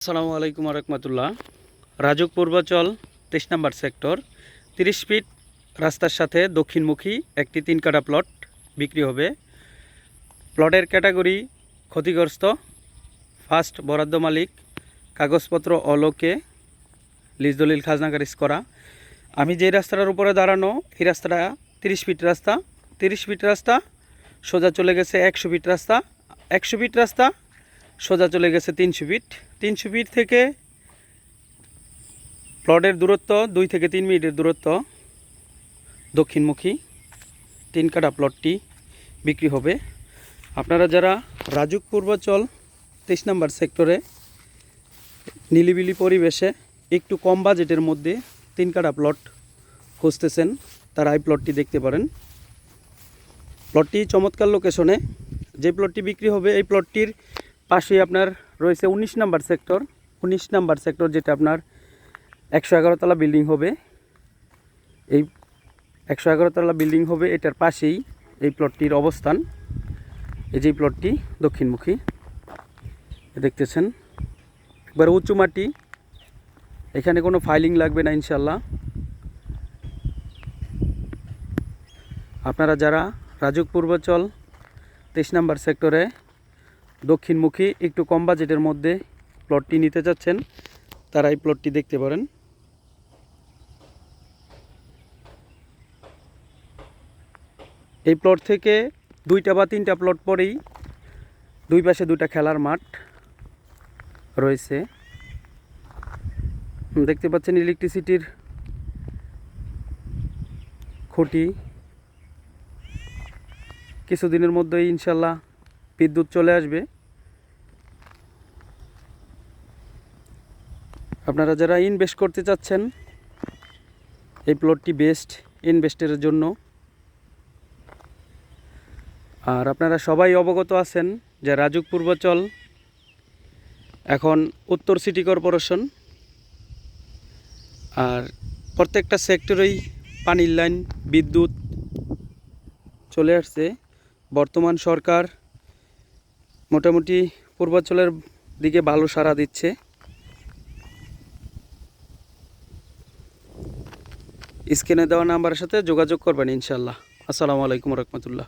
আসসালামু আলাইকুম রহমতুল্লাহ। রাজুক পূর্বাচল 23 নম্বর sector 30 fit রাস্তার সাথে দক্ষিণমুখী একটি 3 কাঠা প্লট বিক্রি হবে। প্লটের ক্যাটাগরি ক্ষতিগ্রস্ত, ফার্স্ট বরাদ্দ মালিক, কাগজপত্র অলোকে, লিজ দলিল খাজনা খারিজ করা। আমি যে রাস্তাটার উপরে দাঁড়ানো, এই রাস্তাটা 30 ফিট রাস্তা। 30 ফিট রাস্তা সোজা চলে গেছে 100 ফিট রাস্তা। 100 ফিট রাস্তা সোজা চলে গেছে 300 ফিট। 300 ফিট থেকে প্লটের দূরত্ব 2 থেকে 3 মিনিটের দূরত্ব। দক্ষিণমুখী 3 কাঠা প্লটটি বিক্রি হবে। আপনারা যারা রাজুক পূর্বাচল 23 নম্বর সেক্টরে নিলিবিলি পরিবেশে একটু কম বাজেটের মধ্যে 3 কাঠা প্লট খুঁজতেছেন, তারা এই প্লটটি দেখতে পারেন। প্লটটি চমৎকার লোকেশনে। যে প্লটটি বিক্রি হবে এই প্লটটির পাশেই আপনার রয়েছে 19 নম্বর সেক্টর। 19 নম্বর সেক্টর যেটা আপনার 111 তলা বিল্ডিং হবে। এই 111 তলা বিল্ডিং হবে, এটার পাশেই এই প্লটটির অবস্থান। এই যে প্লটটি দক্ষিণমুখী দেখতেছেন, একবার উঁচু মাটি, এখানে কোনো ফাইলিং লাগবে না ইনশাল্লাহ। আপনারা যারা রাজুক পূর্বাচল 23 নম্বর সেক্টরে দক্ষিণমুখী একটু কম বাজেটের মধ্যে প্লটটি নিতে চাচ্ছেন, তারা এই প্লটটি দেখতে পারেন। এই প্লট থেকে 2টা বা 3টা প্লট পরেই দুই পাশে 2টা খেলার মাঠ রয়েছে। দেখতে পাচ্ছেন ইলেকট্রিসিটির খুঁটি। কিছুদিনের মধ্যেই ইনশাল্লাহ বিদ্যুৎ চলে আসবে। আপনারা যারা ইনভেস্ট করতে চাচ্ছেন, এই প্লটটি বেস্ট ইনভেস্টের জন্য। আর আপনারা সবাই অবগত আছেন যে রাজুক পূর্বাচল এখন উত্তর সিটি কর্পোরেশন, আর প্রত্যেকটা সেক্টরেই পানির লাইন, বিদ্যুৎ চলে আসছে। বর্তমান সরকার মোটামুটি পূর্বাচলের দিকে ভালো সাড়া দিচ্ছে। স্ক্রিনে দেওয়া নাম্বারের সাথে যোগাযোগ করবেন ইনশাল্লাহ। আসসালামু আলাইকুম রহমতুল্লাহ।